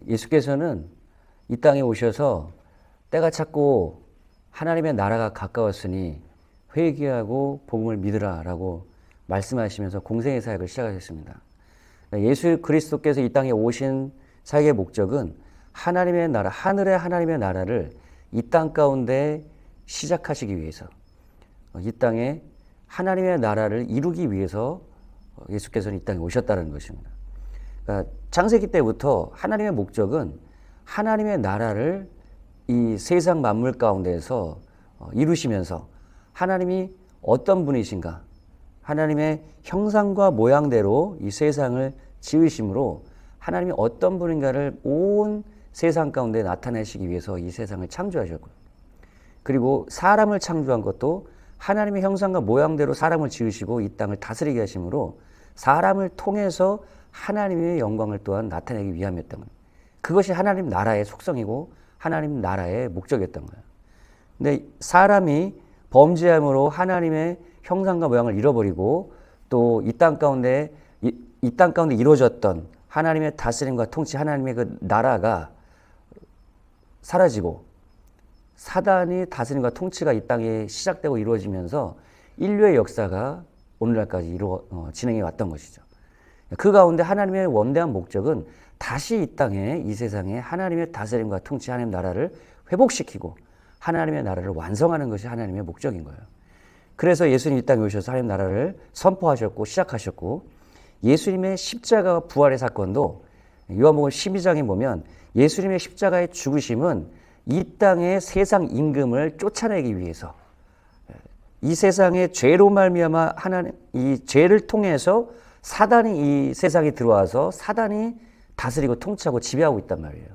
예수께서는 이 땅에 오셔서 때가 찼고 하나님의 나라가 가까웠으니 회개하고 복음을 믿으라라고 말씀하시면서 공생의 사역을 시작하셨습니다. 예수 그리스도께서 이 땅에 오신 사역의 목적은 하나님의 나라, 하늘의 하나님의 나라를 이 땅 가운데 시작하시기 위해서, 이 땅에 하나님의 나라를 이루기 위해서 예수께서는 이 땅에 오셨다는 것입니다. 그러니까 창세기 때부터 하나님의 목적은 하나님의 나라를 이 세상 만물 가운데에서 이루시면서 하나님이 어떤 분이신가, 하나님의 형상과 모양대로 이 세상을 지으심으로 하나님이 어떤 분인가를 온 세상 가운데 나타내시기 위해서 이 세상을 창조하셨고요. 그리고 사람을 창조한 것도 하나님의 형상과 모양대로 사람을 지으시고 이 땅을 다스리게 하심으로 사람을 통해서 하나님의 영광을 또한 나타내기 위함이었던 거예요. 그것이 하나님 나라의 속성이고 하나님 나라의 목적이었던 거예요. 근데 사람이 범죄함으로 하나님의 형상과 모양을 잃어버리고 또 이 땅 가운데 이루어졌던 하나님의 다스림과 통치, 하나님의 그 나라가 사라지고 사단이 다스림과 통치가 이 땅에 시작되고 이루어지면서 인류의 역사가 오늘날까지 진행해 왔던 것이죠. 그 가운데 하나님의 원대한 목적은 다시 이 땅에, 이 세상에 하나님의 다스림과 통치, 하나님의 나라를 회복시키고 하나님의 나라를 완성하는 것이 하나님의 목적인 거예요. 그래서 예수님 이 땅에 오셔서 하나님 나라를 선포하셨고 시작하셨고, 예수님의 십자가와 부활의 사건도 요한복음 12장에 보면 예수님의 십자가의 죽으심은 이 땅의 세상 임금을 쫓아내기 위해서, 이 세상의 죄로 말미암아 하나님 이 죄를 통해서 사단이 이 세상에 들어와서 사단이 다스리고 통치하고 지배하고 있단 말이에요.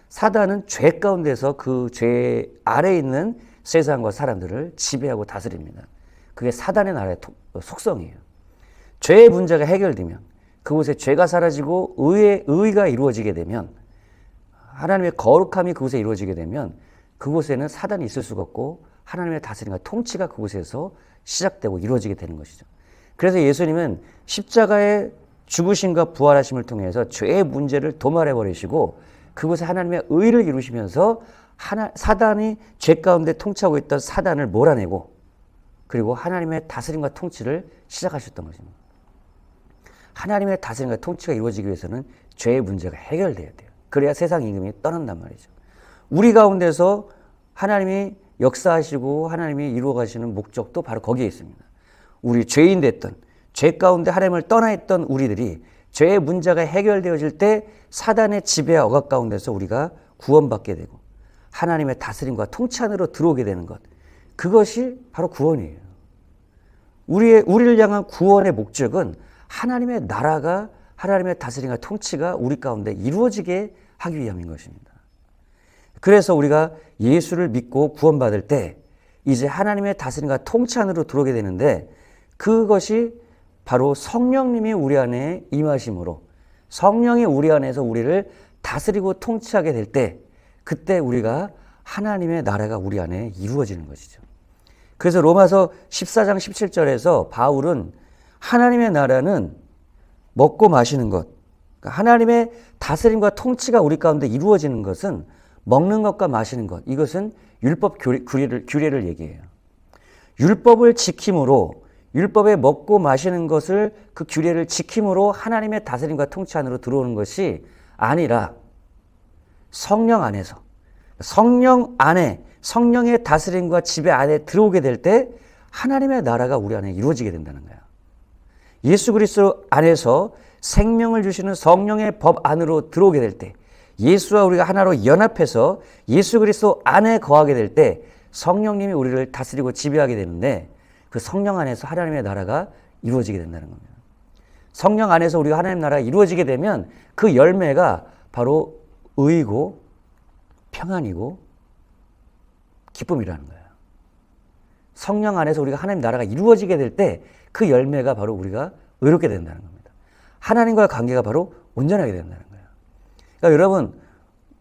사단은 죄 가운데서 그 죄 아래에 있는 세상과 사람들을 지배하고 다스립니다. 그게 사단의 나라의 속성이에요. 죄의 문제가 해결되면, 그곳에 죄가 사라지고 의가 이루어지게 되면, 하나님의 거룩함이 그곳에 이루어지게 되면 그곳에는 사단이 있을 수가 없고 하나님의 다스림과 통치가 그곳에서 시작되고 이루어지게 되는 것이죠. 그래서 예수님은 십자가의 죽으심과 부활하심을 통해서 죄의 문제를 도말해버리시고 그곳에 하나님의 의를 이루시면서 사단이 죄 가운데 통치하고 있던 사단을 몰아내고, 그리고 하나님의 다스림과 통치를 시작하셨던 것입니다. 하나님의 다스림과 통치가 이루어지기 위해서는 죄의 문제가 해결돼야 돼요. 그래야 세상 임금이 떠난단 말이죠. 우리 가운데서 하나님이 역사하시고 하나님이 이루어가시는 목적도 바로 거기에 있습니다. 우리 죄인 됐던, 죄 가운데 하나님을 떠나 있던 우리들이 죄의 문제가 해결되어질 때 사단의 지배와 억압 가운데서 우리가 구원받게 되고 하나님의 다스림과 통치 안으로 들어오게 되는 것, 그것이 바로 구원이에요. 우리를 향한 구원의 목적은 하나님의 나라가, 하나님의 다스림과 통치가 우리 가운데 이루어지게 하기 위함인 것입니다. 그래서 우리가 예수를 믿고 구원받을 때 이제 하나님의 다스림과 통치 안으로 들어오게 되는데, 그것이 바로 성령님이 우리 안에 임하심으로 성령이 우리 안에서 우리를 다스리고 통치하게 될 때, 그때 우리가 하나님의 나라가 우리 안에 이루어지는 것이죠. 그래서 로마서 14장 17절에서 바울은 하나님의 나라는 먹고 마시는 것, 하나님의 다스림과 통치가 우리 가운데 이루어지는 것은 먹는 것과 마시는 것, 이것은 율법 규례를 얘기해요. 율법을 지킴으로, 율법에 먹고 마시는 것을, 그 규례를 지킴으로 하나님의 다스림과 통치 안으로 들어오는 것이 아니라 성령 안에서, 성령 안에, 성령의 다스림과 지배 안에 들어오게 될 때 하나님의 나라가 우리 안에 이루어지게 된다는 거예요. 예수 그리스도 안에서 생명을 주시는 성령의 법 안으로 들어오게 될 때, 예수와 우리가 하나로 연합해서 예수 그리스도 안에 거하게 될 때 성령님이 우리를 다스리고 지배하게 되는데, 그 성령 안에서 하나님의 나라가 이루어지게 된다는 겁니다. 성령 안에서 우리가 하나님의 나라가 이루어지게 되면 그 열매가 바로 의이고 평안이고 기쁨이라는 거예요. 성령 안에서 우리가 하나님 나라가 이루어지게 될 때 그 열매가 바로 우리가 의롭게 된다는 겁니다. 하나님과의 관계가 바로 온전하게 된다는 거예요. 그러니까 여러분,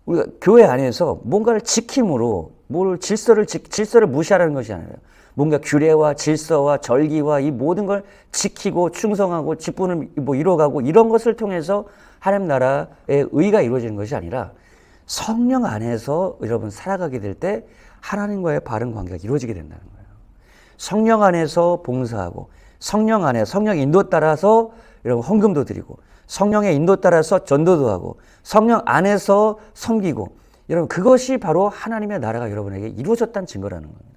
우리가 교회 안에서 뭔가를 지킴으로, 질서를 무시하라는 것이 아니라, 뭔가 규례와 질서와 절기와 이 모든 걸 지키고 충성하고 직분을 이뤄가고 이런 것을 통해서 하나님 나라의 의가 이루어지는 것이 아니라 성령 안에서 여러분 살아가게 될 때 하나님과의 바른 관계가 이루어지게 된다는 거예요. 성령 안에서 봉사하고 성령 안에 성령 인도 따라서 여러분 헌금도 드리고 성령의 인도 따라서 전도도 하고 성령 안에서 섬기고 여러분 그것이 바로 하나님의 나라가 여러분에게 이루어졌다는 증거라는 겁니다.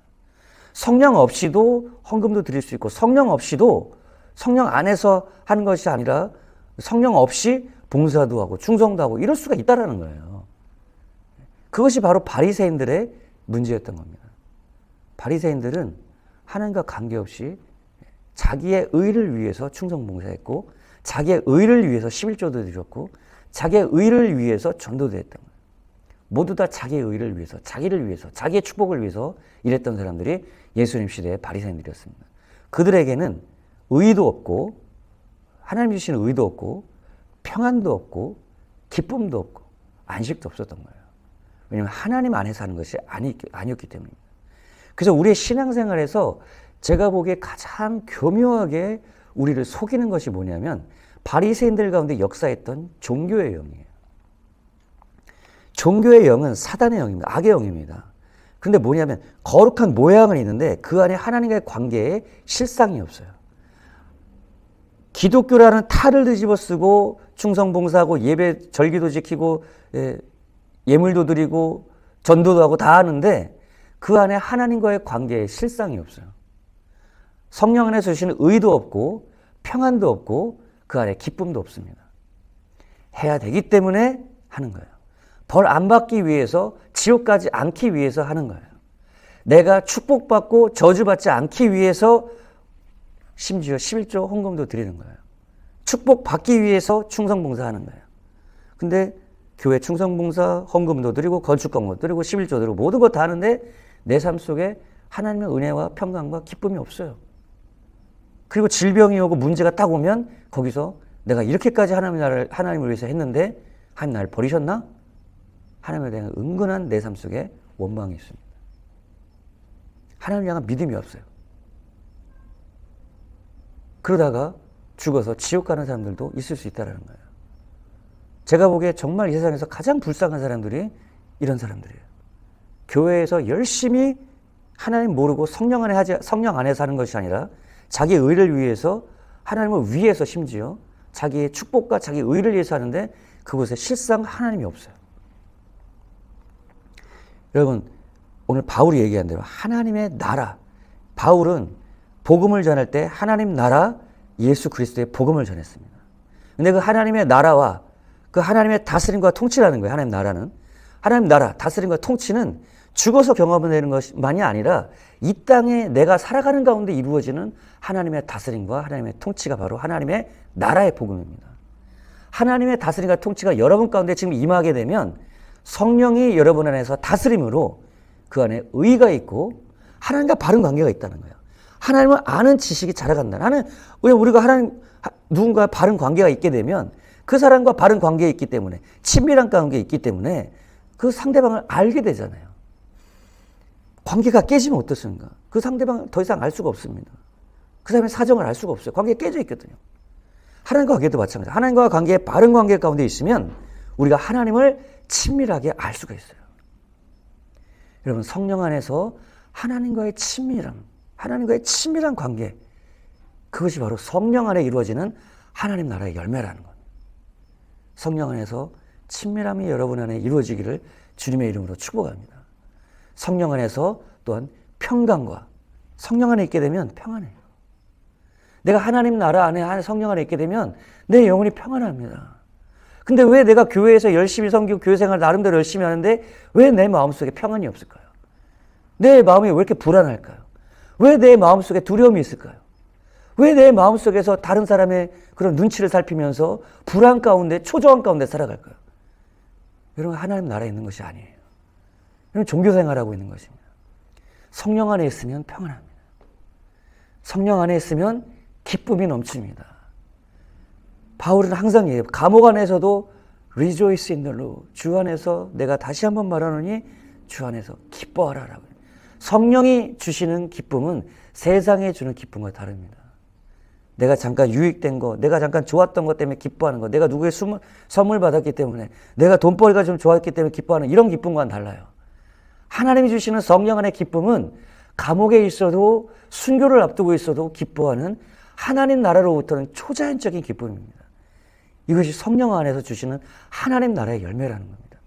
성령 없이도 헌금도 드릴 수 있고 성령 없이도 성령 안에서 하는 것이 아니라 성령 없이 봉사도 하고 충성도 하고 이럴 수가 있다라는 거예요. 그것이 바로 바리새인들의 문제였던 겁니다. 바리새인들은 하나님과 관계없이 자기의 의를 위해서 충성 봉사했고 자기의 의를 위해서 11조도 드렸고 자기의 의를 위해서 전도도 했던 거예요. 모두 다 자기의 의를 위해서 자기를 위해서 자기의 축복을 위해서 일했던 사람들이 예수님 시대의 바리새인들이었습니다. 그들에게는 의도 없고 하나님 주시는 의도 없고 평안도 없고 기쁨도 없고 안식도 없었던 거예요. 왜냐하면 하나님 안에 사는 것이 아니었기 때문입니다. 그래서 우리의 신앙생활에서 제가 보기에 가장 교묘하게 우리를 속이는 것이 뭐냐면 바리새인들 가운데 역사했던 종교의 영이에요. 종교의 영은 사단의 영입니다. 악의 영입니다. 그런데 뭐냐면 거룩한 모양은 있는데 그 안에 하나님과의 관계에 실상이 없어요. 기독교라는 탈을 뒤집어 쓰고 충성봉사하고 예배 절기도 지키고 예물도 드리고 전도도 하고 다 하는데 그 안에 하나님과의 관계에 실상이 없어요. 성령 안에서 주시는 의도 없고 평안도 없고 그 안에 기쁨도 없습니다. 해야 되기 때문에 하는 거예요. 벌 안 받기 위해서 지옥 가지 않기 위해서 하는 거예요. 내가 축복받고 저주받지 않기 위해서 심지어 11조 헌금도 드리는 거예요. 축복받기 위해서 충성봉사하는 거예요. 근데 교회 충성봉사, 헌금도 드리고 건축공도 드리고 11조 드리고 모든 거 다 하는데 내 삶 속에 하나님의 은혜와 평강과 기쁨이 없어요. 그리고 질병이 오고 문제가 딱 오면 거기서 내가 이렇게까지 하나님을 위해서 했는데 하나님 나를 버리셨나? 하나님에 대한 은근한 내 삶 속에 원망이 있습니다. 하나님을 향한 믿음이 없어요. 그러다가 죽어서 지옥 가는 사람들도 있을 수 있다는 거예요. 제가 보기에 정말 이 세상에서 가장 불쌍한 사람들이 이런 사람들이에요. 교회에서 열심히 하나님 모르고 성령 안에 사는 것이 아니라 자기 의를 위해서 하나님을 위해서 심지어 자기의 축복과 자기 의를 위해서 하는데 그곳에 실상 하나님이 없어요. 여러분 오늘 바울이 얘기한 대로 하나님의 나라, 바울은 복음을 전할 때 하나님 나라 예수 그리스도의 복음을 전했습니다. 근데 그 하나님의 나라와 그 하나님의 다스림과 통치라는 거예요. 하나님 나라는. 하나님 나라, 다스림과 통치는 죽어서 경험되는 것만이 아니라 이 땅에 내가 살아가는 가운데 이루어지는 하나님의 다스림과 하나님의 통치가 바로 하나님의 나라의 복음입니다. 하나님의 다스림과 통치가 여러분 가운데 지금 임하게 되면 성령이 여러분 안에서 다스림으로 그 안에 의가 있고 하나님과 바른 관계가 있다는 거예요. 하나님을 아는 지식이 자라간다. 왜 우리가 누군가 바른 관계가 있게 되면 그 사람과 바른 관계에 있기 때문에 친밀한 관계에 있기 때문에 그 상대방을 알게 되잖아요. 관계가 깨지면 어떻습니까? 그 상대방을 더 이상 알 수가 없습니다. 그 사람의 사정을 알 수가 없어요. 관계가 깨져 있거든요. 하나님과 관계도 마찬가지예요. 하나님과 관계, 바른 관계 가운데 있으면 우리가 하나님을 친밀하게 알 수가 있어요. 여러분 성령 안에서 하나님과의 친밀한 관계, 그것이 바로 성령 안에 이루어지는 하나님 나라의 열매라는 겁니다. 성령 안에서 친밀함이 여러분 안에 이루어지기를 주님의 이름으로 축복합니다. 성령 안에서 또한 평강과 성령 안에 있게 되면 평안해요. 내가 하나님 나라 안에 성령 안에 있게 되면 내 영혼이 평안합니다. 근데 왜 내가 교회에서 열심히 섬기고 교회 생활 나름대로 열심히 하는데 왜 내 마음속에 평안이 없을까요? 내 마음이 왜 이렇게 불안할까요? 왜 내 마음속에 두려움이 있을까요? 왜 내 마음속에서 다른 사람의 그런 눈치를 살피면서 불안 가운데 초조함 가운데 살아갈까요? 여러분 하나님 나라에 있는 것이 아니에요. 여러분 종교생활하고 있는 것입니다. 성령 안에 있으면 평안합니다. 성령 안에 있으면 기쁨이 넘칩니다. 바울은 항상 얘기해요. 감옥 안에서도 rejoice in the Lord. 주 안에서 내가 다시 한번 말하노니 주 안에서 기뻐하라라고. 성령이 주시는 기쁨은 세상에 주는 기쁨과 다릅니다. 내가 잠깐 유익된 거, 내가 잠깐 좋았던 것 때문에 기뻐하는 거, 내가 누구의 선물 받았기 때문에, 내가 돈벌이가 좀 좋았기 때문에 기뻐하는 이런 기쁨과는 달라요. 하나님이 주시는 성령 안의 기쁨은 감옥에 있어도 순교를 앞두고 있어도 기뻐하는 하나님 나라로부터는 초자연적인 기쁨입니다. 이것이 성령 안에서 주시는 하나님 나라의 열매라는 겁니다.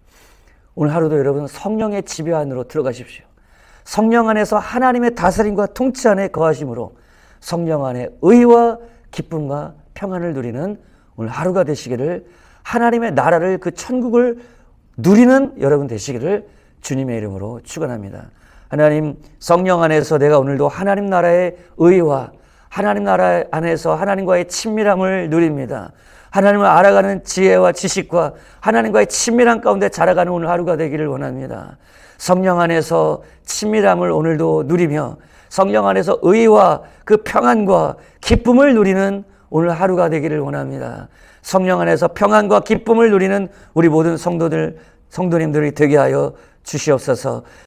오늘 하루도 여러분 성령의 지배 안으로 들어가십시오. 성령 안에서 하나님의 다스림과 통치 안에 거하심으로 성령 안에 의와 기쁨과 평안을 누리는 오늘 하루가 되시기를, 하나님의 나라를, 그 천국을 누리는 여러분 되시기를 주님의 이름으로 축원합니다. 하나님, 성령 안에서 내가 오늘도 하나님 나라의 의와 하나님 나라 안에서 하나님과의 친밀함을 누립니다. 하나님을 알아가는 지혜와 지식과 하나님과의 친밀함 가운데 자라가는 오늘 하루가 되기를 원합니다. 성령 안에서 친밀함을 오늘도 누리며 성령 안에서 의와 그 평안과 기쁨을 누리는 오늘 하루가 되기를 원합니다. 성령 안에서 평안과 기쁨을 누리는 우리 모든 성도님들이 되게 하여 주시옵소서.